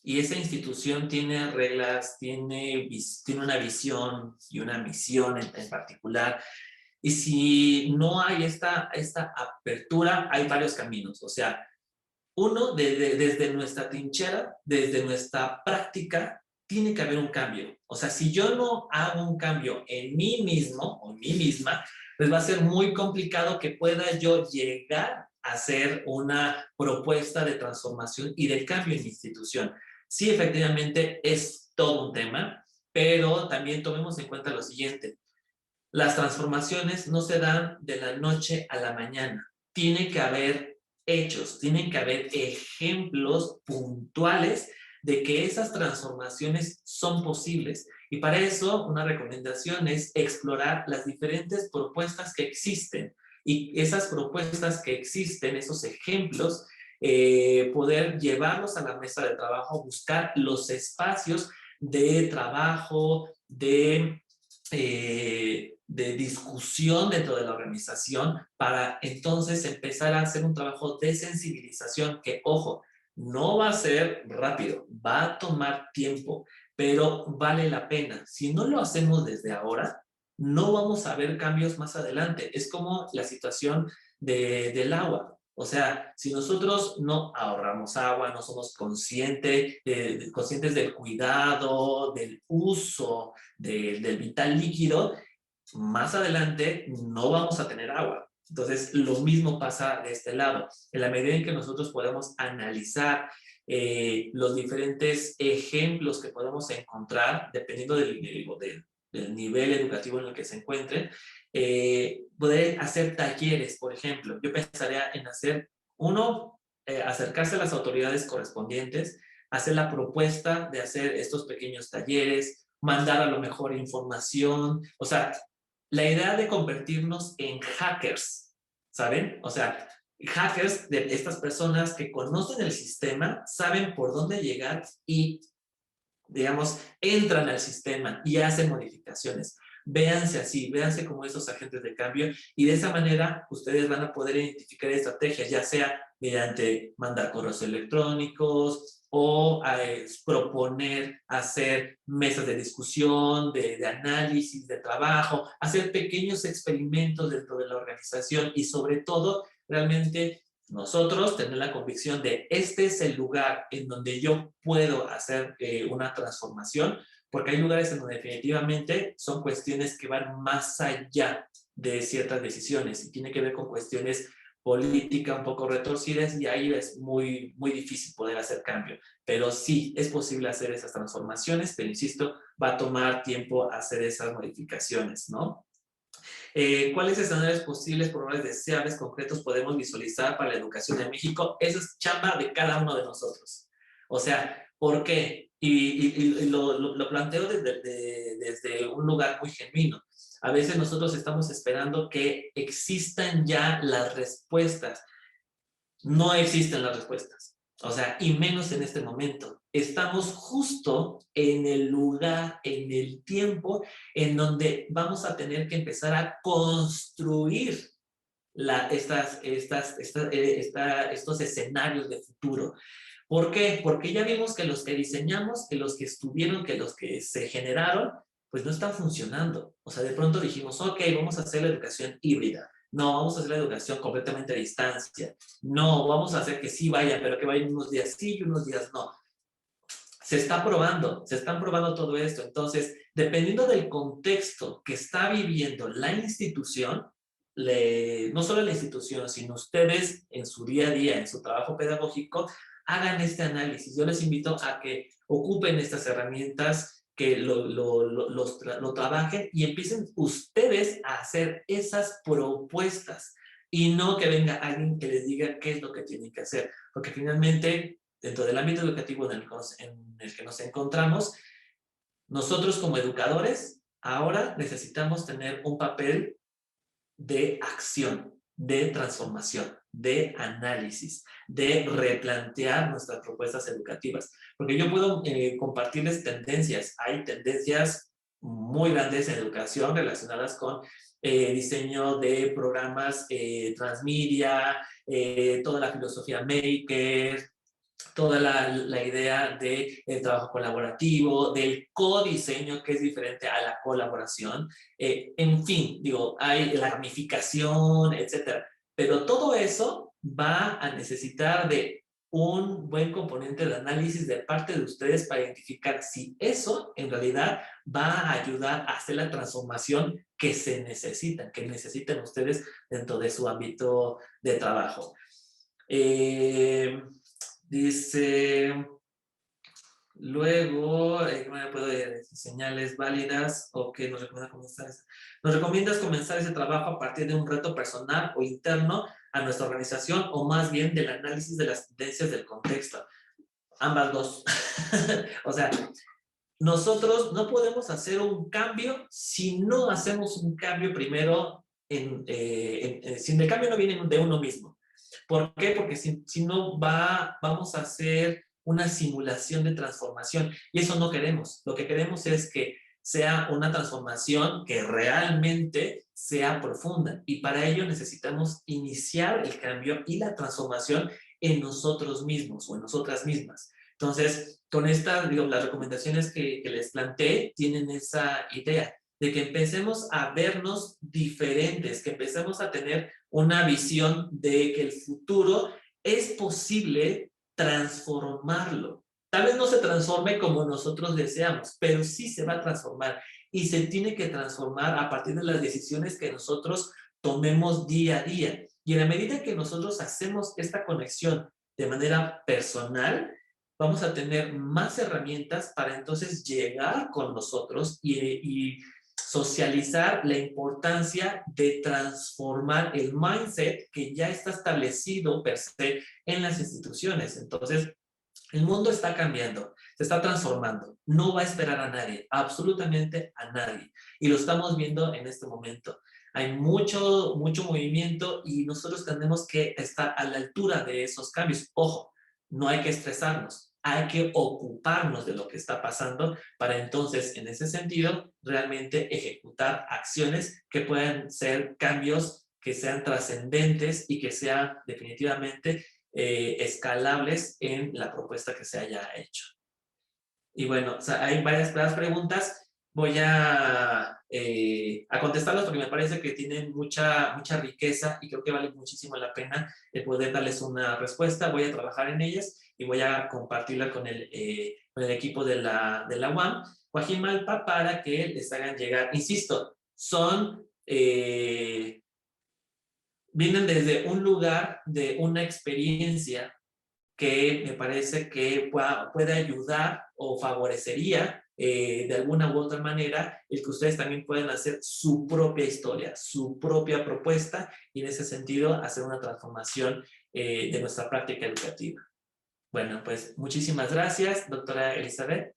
y esa institución tiene reglas, tiene una visión y una misión en particular, y si no hay esta apertura, hay varios caminos. O sea, uno, desde nuestra trinchera, desde nuestra práctica, tiene que haber un cambio. O sea, si yo no hago un cambio en mí mismo o en mí misma, pues va a ser muy complicado que pueda yo llegar a hacer una propuesta de transformación y de cambio en mi institución. Sí, efectivamente, es todo un tema, pero también tomemos en cuenta lo siguiente. Las transformaciones no se dan de la noche a la mañana. Tiene que haber hechos, tienen que haber ejemplos puntuales de que esas transformaciones son posibles. Y para eso, una recomendación es explorar las diferentes propuestas que existen. Y esas propuestas que existen, esos ejemplos, poder llevarlos a la mesa de trabajo, buscar los espacios de trabajo, de discusión dentro de la organización para entonces empezar a hacer un trabajo de sensibilización que, ojo, no va a ser rápido, va a tomar tiempo, pero vale la pena. Si no lo hacemos desde ahora, no vamos a ver cambios más adelante. Es como la situación del agua. O sea, si nosotros no ahorramos agua, no somos conscientes del cuidado, del uso del vital líquido, más adelante no vamos a tener agua. Entonces, lo mismo pasa de este lado. En la medida en que nosotros podemos analizar los diferentes ejemplos que podemos encontrar, dependiendo del nivel educativo en el que se encuentren, poder hacer talleres, por ejemplo. Yo pensaría en hacer uno, acercarse a las autoridades correspondientes, hacer la propuesta de hacer estos pequeños talleres, mandar a lo mejor información, o sea, la idea de convertirnos en hackers, ¿saben? O sea, hackers de estas personas que conocen el sistema, saben por dónde llegar y, digamos, entran al sistema y hacen modificaciones. Véanse así, véanse como esos agentes de cambio y de esa manera ustedes van a poder identificar estrategias, ya sea mediante mandar correos electrónicos o proponer hacer mesas de discusión, de análisis, de trabajo, hacer pequeños experimentos dentro de la organización y sobre todo realmente nosotros tener la convicción de este es el lugar en donde yo puedo hacer una transformación, porque hay lugares en donde definitivamente son cuestiones que van más allá de ciertas decisiones y tiene que ver con cuestiones políticas un poco retorcidas y ahí es muy, muy difícil poder hacer cambio. Pero sí, es posible hacer esas transformaciones, pero insisto, va a tomar tiempo hacer esas modificaciones, ¿no? ¿Cuáles escenarios posibles, probabilidades deseables, concretos podemos visualizar para la educación en México? Eso es chamba de cada uno de nosotros. O sea, ¿por qué? Y lo planteo desde un lugar muy genuino. A veces nosotros estamos esperando que existan ya las respuestas. No existen las respuestas. O sea, y menos en este momento. Estamos justo en el lugar, en el tiempo, en donde vamos a tener que empezar a construir estos escenarios de futuro. ¿Por qué? Porque ya vimos que los que diseñamos, que los que estuvieron, que los que se generaron, pues no están funcionando. O sea, de pronto dijimos, ok, vamos a hacer la educación híbrida. No, vamos a hacer la educación completamente a distancia. No, vamos a hacer que sí vayan, pero que vayan unos días sí y unos días no. Se están probando todo esto. Entonces, dependiendo del contexto que está viviendo la institución, no solo la institución, sino ustedes en su día a día, en su trabajo pedagógico, hagan este análisis. Yo les invito a que ocupen estas herramientas, que lo trabajen y empiecen ustedes a hacer esas propuestas y no que venga alguien que les diga qué es lo que tienen que hacer, porque finalmente dentro del ámbito educativo en el que nos encontramos, nosotros como educadores ahora necesitamos tener un papel de acción, de transformación, de análisis, de replantear nuestras propuestas educativas. Porque yo puedo compartirles tendencias. Hay tendencias muy grandes en educación relacionadas con diseño de programas transmedia, toda la filosofía maker, toda la idea del trabajo colaborativo, del codiseño, que es diferente a la colaboración. En fin, digo, hay la gamificación, etcétera. Pero todo eso va a necesitar de un buen componente de análisis de parte de ustedes para identificar si eso en realidad va a ayudar a hacer la transformación que que necesitan ustedes dentro de su ámbito de trabajo. Dice, luego, ¿cómo me puedo decir? Señales válidas o que nos recomiendas comenzar ese trabajo a partir de un reto personal o interno a nuestra organización, o más bien del análisis de las tendencias del contexto. Ambas dos. O sea, nosotros no podemos hacer un cambio si no hacemos un cambio primero, si el cambio no viene de uno mismo. ¿Por qué? Porque si no vamos a hacer una simulación de transformación y eso no queremos. Lo que queremos es que sea una transformación que realmente sea profunda, y para ello necesitamos iniciar el cambio y la transformación en nosotros mismos o en nosotras mismas. Entonces, con estas, las recomendaciones que les planteé tienen esa idea de que empecemos a vernos diferentes, que empecemos a tener una visión de que el futuro es posible transformarlo. Tal vez no se transforme como nosotros deseamos, pero sí se va a transformar, y se tiene que transformar a partir de las decisiones que nosotros tomemos día a día. Y en la medida que nosotros hacemos esta conexión de manera personal, vamos a tener más herramientas para entonces llegar con nosotros y socializar la importancia de transformar el mindset que ya está establecido per se en las instituciones. Entonces, el mundo está cambiando, se está transformando, no va a esperar a nadie, absolutamente a nadie, y lo estamos viendo en este momento. Hay mucho movimiento y nosotros tenemos que estar a la altura de esos cambios. Ojo, no hay que estresarnos, hay que ocuparnos de lo que está pasando para entonces, en ese sentido, realmente ejecutar acciones que puedan ser cambios que sean trascendentes y que sean definitivamente escalables en la propuesta que se haya hecho. Y bueno, o sea, hay varias preguntas. Voy a contestarlas porque me parece que tienen mucha riqueza y creo que vale muchísimo la pena el poder darles una respuesta. Voy a trabajar en ellas y voy a compartirla con el equipo de la UAM Coajimalpa para que les hagan llegar. Insisto, vienen desde un lugar de una experiencia que me parece que puede ayudar o favorecería de alguna u otra manera el que ustedes también puedan hacer su propia historia, su propia propuesta, y en ese sentido hacer una transformación de nuestra práctica educativa. Bueno, pues muchísimas gracias, doctora Elizabeth.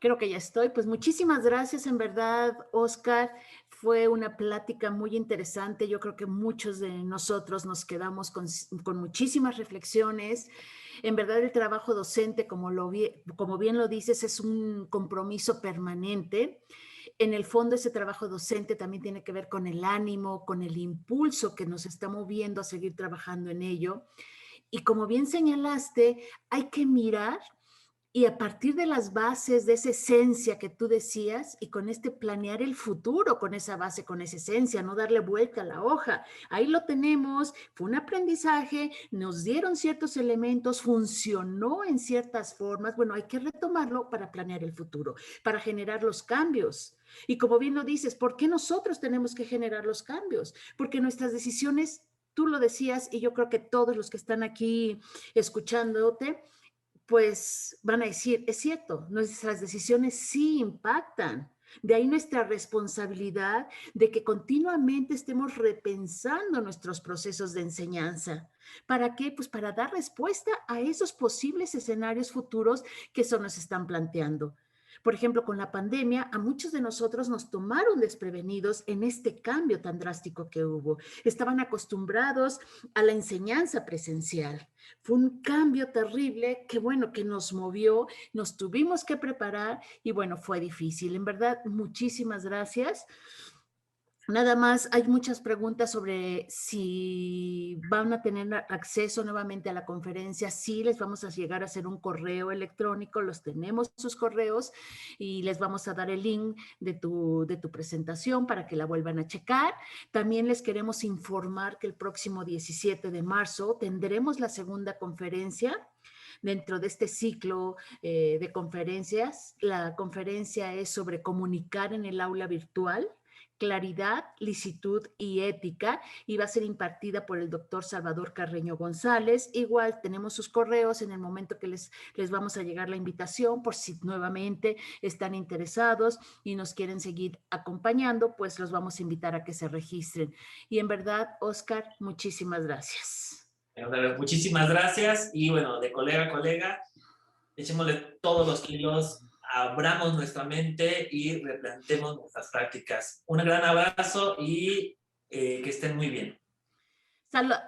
Creo que ya estoy. Pues muchísimas gracias, en verdad, Oscar. Fue una plática muy interesante. Yo creo que muchos de nosotros nos quedamos con muchísimas reflexiones. En verdad, el trabajo docente, como bien lo dices, es un compromiso permanente. En el fondo, ese trabajo docente también tiene que ver con el ánimo, con el impulso que nos está moviendo a seguir trabajando en ello. Y como bien señalaste, hay que mirar Y a partir de las bases, de esa esencia que tú decías, y con este planear el futuro con esa base, con esa esencia, no darle vuelta a la hoja. Ahí lo tenemos, fue un aprendizaje, nos dieron ciertos elementos, funcionó en ciertas formas. Bueno, hay que retomarlo para planear el futuro, para generar los cambios. Y como bien lo dices, ¿por qué nosotros tenemos que generar los cambios? Porque nuestras decisiones, tú lo decías, y yo creo que todos los que están aquí escuchándote, pues van a decir, es cierto, nuestras decisiones sí impactan. De ahí nuestra responsabilidad de que continuamente estemos repensando nuestros procesos de enseñanza. ¿Para qué? Pues para dar respuesta a esos posibles escenarios futuros que se nos están planteando. Por ejemplo, con la pandemia, a muchos de nosotros nos tomaron desprevenidos en este cambio tan drástico que hubo. Estaban acostumbrados a la enseñanza presencial. Fue un cambio terrible que, bueno, que nos movió, nos tuvimos que preparar y, bueno, fue difícil. En verdad, muchísimas gracias. Nada más, hay muchas preguntas sobre si van a tener acceso nuevamente a la conferencia. Sí, les vamos a llegar a hacer un correo electrónico, los tenemos sus correos y les vamos a dar el link de tu presentación para que la vuelvan a checar. También les queremos informar que el próximo 17 de marzo tendremos la segunda conferencia dentro de este ciclo de conferencias. La conferencia es sobre comunicar en el aula virtual, claridad, licitud y ética, y va a ser impartida por el doctor Salvador Carreño González. Igual tenemos sus correos en el momento que les vamos a llegar la invitación, por si nuevamente están interesados y nos quieren seguir acompañando, pues los vamos a invitar a que se registren. Y en verdad, Oscar, muchísimas gracias. Muchísimas gracias y bueno, de colega a colega, echémosle todos los kilos, abramos nuestra mente y replantemos nuestras prácticas. Un gran abrazo y que estén muy bien.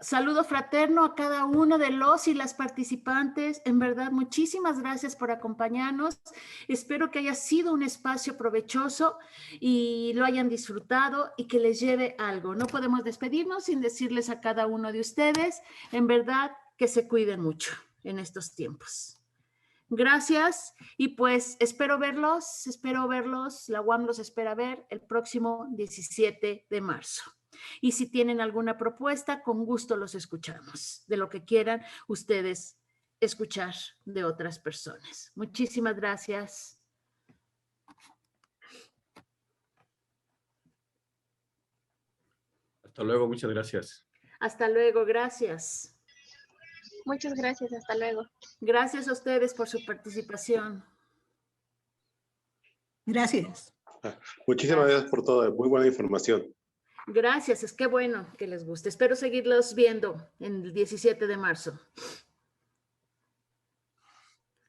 Saludo fraterno a cada uno de los y las participantes. En verdad, muchísimas gracias por acompañarnos. Espero que haya sido un espacio provechoso y lo hayan disfrutado y que les lleve algo. No podemos despedirnos sin decirles a cada uno de ustedes, en verdad, que se cuiden mucho en estos tiempos. Gracias y pues espero verlos, la UAM los espera ver el próximo 17 de marzo. Y si tienen alguna propuesta, con gusto los escuchamos, de lo que quieran ustedes escuchar de otras personas. Muchísimas gracias. Hasta luego, muchas gracias. Hasta luego, gracias. Muchas gracias, hasta luego. Gracias a ustedes por su participación. Gracias. Muchísimas gracias por toda muy buena información. Gracias, es que bueno que les guste. Espero seguirlos viendo en el 17 de marzo.